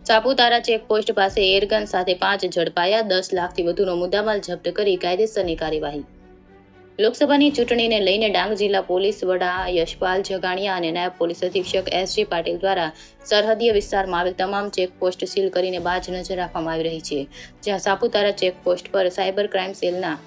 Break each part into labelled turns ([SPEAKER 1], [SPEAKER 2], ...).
[SPEAKER 1] Saputara checkpost પાસે airgun સાથે 5 ઝડપાયા, 10 લાખથી વધુનો મુદ્દામાલ જપ્ત કરી કાયદેસરની કાર્યવાહી. લોકસભાની ચૂંટણીને લઈને ડાંગ જિલ્લા પોલીસ વડા યશપાલ જગાણિયા અને નાયબ પોલીસ અધિક્ષક એસ.જી. પાટીલ દ્વારા સરહદીય વિસ્તારમાં આવેલ તમામ ચેકપોસ્ટ સીલ કરીને બાજ નજર રાખવામાં આવી રહી છે. જ્યાં સાપુતારા ચેકપોસ્ટ પર સાયબર ક્રાઇમ સેલના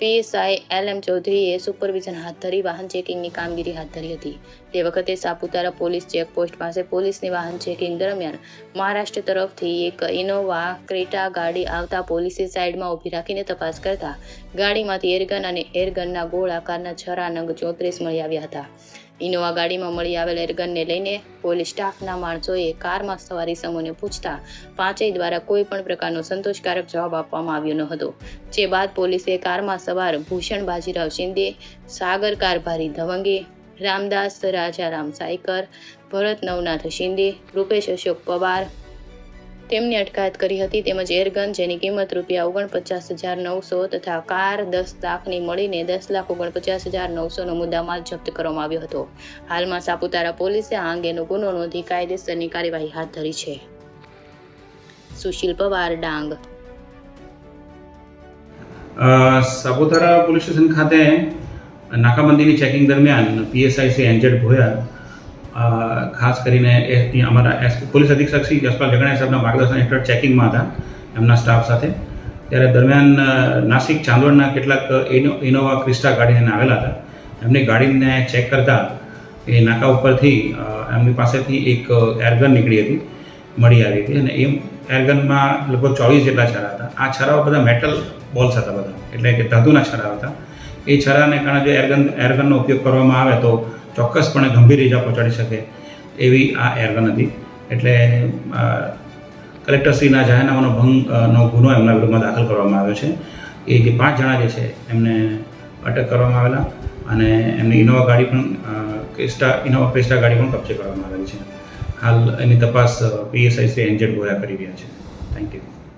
[SPEAKER 1] પીએસઆઈ એલ.એમ. ચૌધરીએ સુપરવિઝન હાથ ધરી વાહન ચેકિંગની કામગીરી હાથ ધરી હતી. તે વખતે સાપુતારા પોલીસ ચેકપોસ્ટ પાસે પોલીસની વાહન ચેકિંગ દરમિયાન મહારાષ્ટ્ર તરફથી એક ઇનોવા ક્રેટા ગાડી આવતા પોલીસે સાઈડમાં ઊભી રાખીને તપાસ કરતા ગાડીમાંથી એરગન અને એરગનના ગોળ આકારના છરા નંગ 34 મળી આવ્યા હતા. ઇનોવા ગાડીમાં મળી આવેલ એરગનને લઈને પોલીસ સ્ટાફના માણસોએ કારમાં સવારી સમૂહને પૂછતા પાંચેય દ્વારા કોઈ પણ પ્રકારનો સંતોષકારક જવાબ આપવામાં આવ્યો ન હતો. જે બાદ પોલીસે કારમાં સવાર ભૂષણ બાજીરાવ શિંદે, સાગર કારભારી ધવંગે, રામદાસ રાજારામ સાયકર, ભરત નવનાથ શિંદે, રૂપેશ અશોક પવાર તેમની અટકાયત કરી હતી. તેમજ એરગન જેની કિંમત ₹49,900 તથા કાર 10 લાખની મળીને ₹10,49,900નો મુદ્દામાલ જપ્ત કરવામાં આવ્યો હતો. હાલમાં સાપુતારા પોલીસે આ અંગેનો ગુનો નોંધી કાયદેસરની કાર્યવાહી હાથ ધરી છે. સુશીલ પવાર, ડાંગ.
[SPEAKER 2] સાપુતારા પોલીસ સ્ટેશન ખાતે નાકાબંધીની ચેકિંગ દરમિયાન પીએસઆઈ શ્રી એનજેડ ભોયર ખાસ કરીને અમારા પોલીસ અધિક્ષક શ્રી યશપાલ જગાણિયા સાહેબના માર્ગદર્શન હેઠળ ચેકિંગમાં હતા એમના સ્ટાફ સાથે. ત્યારે દરમિયાન નાસિક ચાંદોડના કેટલાક ઇનોવા ક્રિસ્ટા ગાડીને આવેલા હતા. એમની ગાડીને ચેક કરતા એ નાકા ઉપરથી એમની પાસેથી એક એરગન નીકળી હતી, મળી આવી હતી અને એ એરગનમાં લગભગ 24 જેટલા છરા હતા. આ છરાઓ બધા મેટલ બોલ્સ હતા બધા, એટલે કે ધાતુના છરા હતા. એ છરાને કારણે જો એરગનનો ઉપયોગ કરવામાં આવે તો ચોક્કસપણે ગંભીર ઇજા પહોંચાડી શકે એવી આ એરગન હતી. એટલે કલેક્ટરશ્રીના જાહેરનામાનો ભંગનો ગુનો એમના વિરુદ્ધમાં દાખલ કરવામાં આવ્યો છે. એ જે 5 જણા જે છે એમને અટક કરવામાં આવેલા અને એમની ઇનોવા ક્રેસ્ટા ગાડી પણ કબજે કરવામાં આવેલી છે. હાલ એની તપાસ પીએસઆઈ શ્રી એનજેડ ભોયા કરી રહ્યા છે. Thank you.